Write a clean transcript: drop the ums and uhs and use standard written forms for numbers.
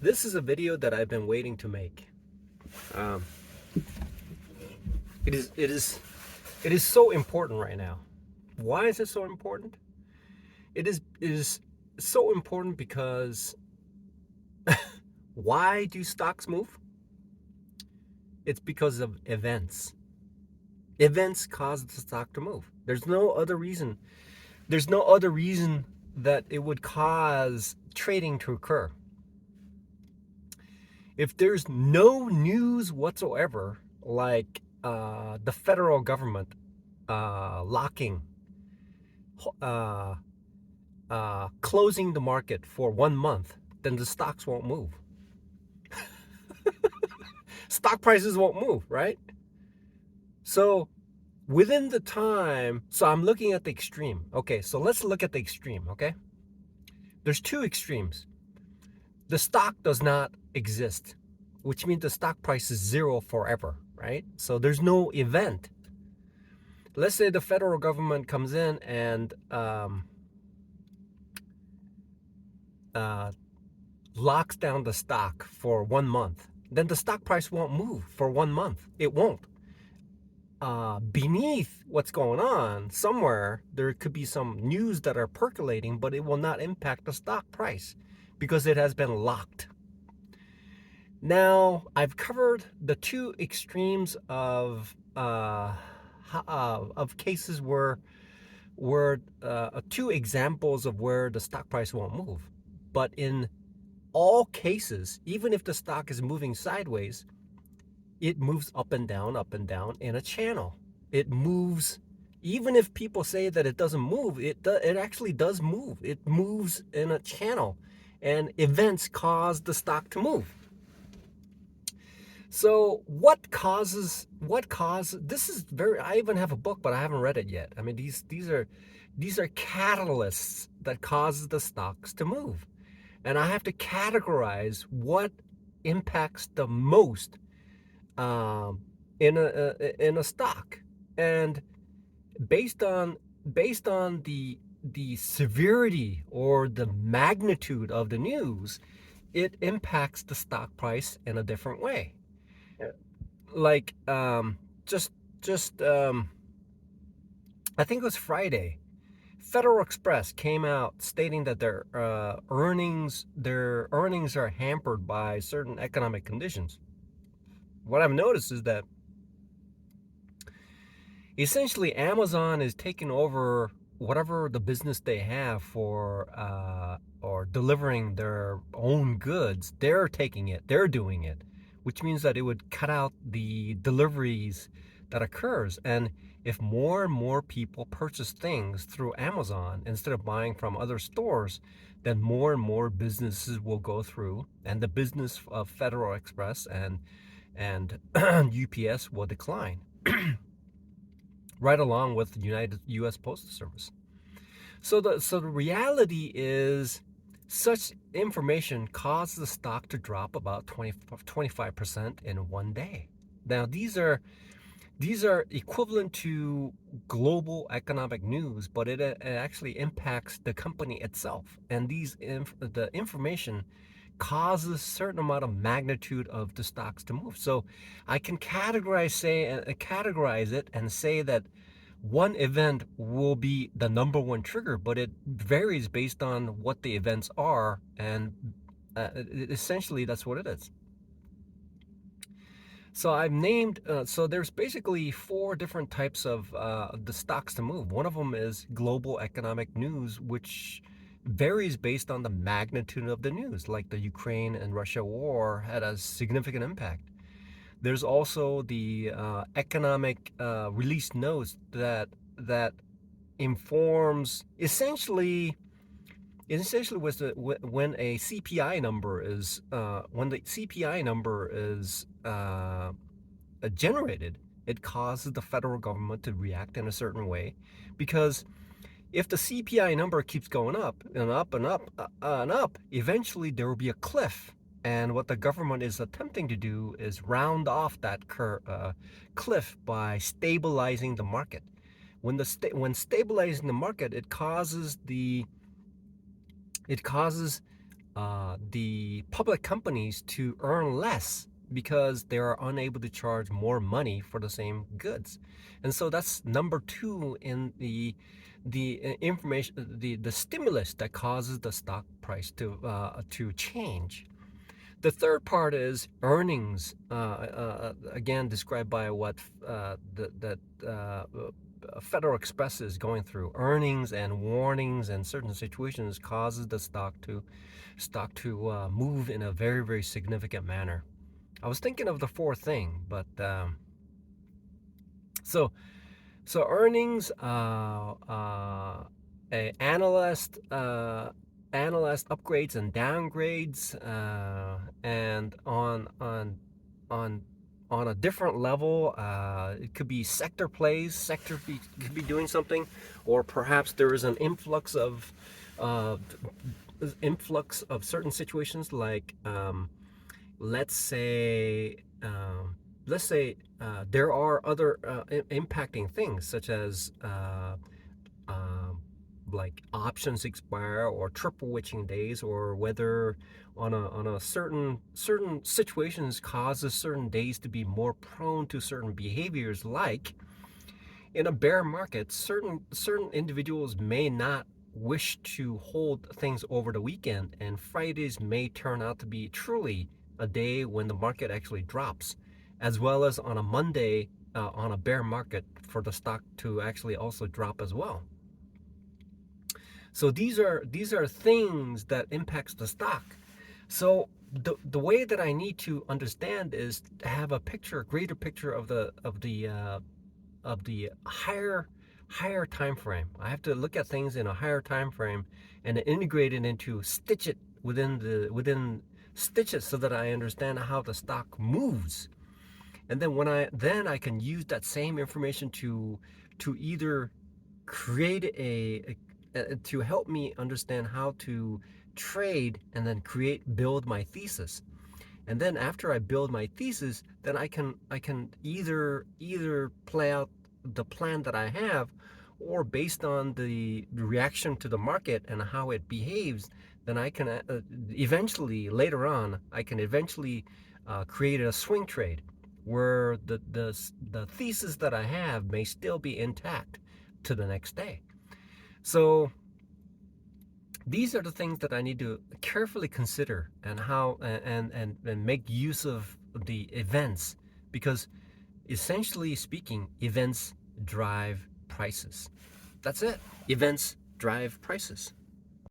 This is a video that I've been waiting to make. Um, it is so important right now. Why is it so important? It is so important because why do stocks move? It's because of events. Events cause the stock to move. There's no other reason. There's no other reason that it would cause trading to occur. If there's no news whatsoever, like the federal government locking, uh, closing the market for 1 month, then the stocks won't move. Stock prices won't move, right? So within the time, so I'm looking at the extreme. Okay, so let's look at the extreme, okay? There's two extremes. The stock does not exist, which means the stock price is zero forever, right? So there's no event. Let's say the federal government comes in and locks down the stock for 1 month. Then the stock price won't move for 1 month. It won't. Beneath what's going on, somewhere, there could be some news that are percolating, but it will not impact the stock price because it has been locked. Now, I've covered the two extremes of cases where two examples of where the stock price won't move. But in all cases, even if the stock is moving sideways, it moves up and down in a channel. It moves, even if people say that it doesn't move, it actually does move. It moves in a channel, and events cause the stock to move. So what causes this is very, I even have a book, but I haven't read it yet. I mean, these are catalysts that causes the stocks to move. And I have to categorize what impacts the most in a stock, and based on the severity or the magnitude of the news, it impacts the stock price in a different way. Like just I think it was Friday. Federal Express came out stating that their earnings are hampered by certain economic conditions. What I've noticed is that essentially Amazon is taking over whatever the business they have for or delivering their own goods. They're taking it. They're doing it, which means that it would cut out the deliveries that occurs. And if more and more people purchase things through Amazon instead of buying from other stores, then more and more businesses will go through, and the business of Federal Express and UPS will decline, right along with the U.S. Postal Service. So the reality is, such information caused the stock to drop about 25% in one day. Now these are equivalent to global economic news, but it actually impacts the company itself. And the information causes a certain amount of magnitude of the stocks to move. So I can categorize it and say that one event will be the number one trigger, but it varies based on what the events are, and essentially that's what it is. So I've named, so there's basically four different types of the stocks to move. One of them is global economic news, which varies based on the magnitude of the news, like the Ukraine and Russia war had a significant impact. There's also the economic release notes that informs essentially was when a CPI number is generated, it causes the federal government to react in a certain way, because if the CPI number keeps going up and up and up and up, eventually there will be a cliff. And what the government is attempting to do is round off that cliff by stabilizing the market. When stabilizing the market, it causes the public companies to earn less because they are unable to charge more money for the same goods. And so that's number two in the information, the stimulus that causes the stock price to change. The third part is earnings, again described by what Federal Express is going through. Earnings and warnings and certain situations causes the stock to move in a very, very significant manner. I was thinking of the fourth thing, but so earnings, analyst upgrades and downgrades, and on on a different level. It could be sector plays. Could be doing something, or perhaps there is an uh, influx of certain situations like let's say there are other impacting things such as um, like options expire or triple witching days, or whether on a certain situations causes certain days to be more prone to certain behaviors. Like in a bear market, certain individuals may not wish to hold things over the weekend, and Fridays may turn out to be truly a day when the market actually drops, as well as on a Monday, on a bear market, for the stock to actually also drop as well. So these are things that impacts the stock. So the way that I need to understand is to have a picture, a greater picture of the higher time frame. I have to look at things in a higher time frame and integrate it into stitch it within stitch it so that I understand how the stock moves. And then I can use that same information to either create to help me understand how to trade, and then build my thesis. And then after I build my thesis, then I can either play out the plan that I have, or based on the reaction to the market and how it behaves, then I can eventually later on I can eventually create a swing trade where the thesis that I have may still be intact to the next day. So these are the things that I need to carefully consider, and how and make use of the events, because essentially speaking, events drive prices. That's it. Events drive prices.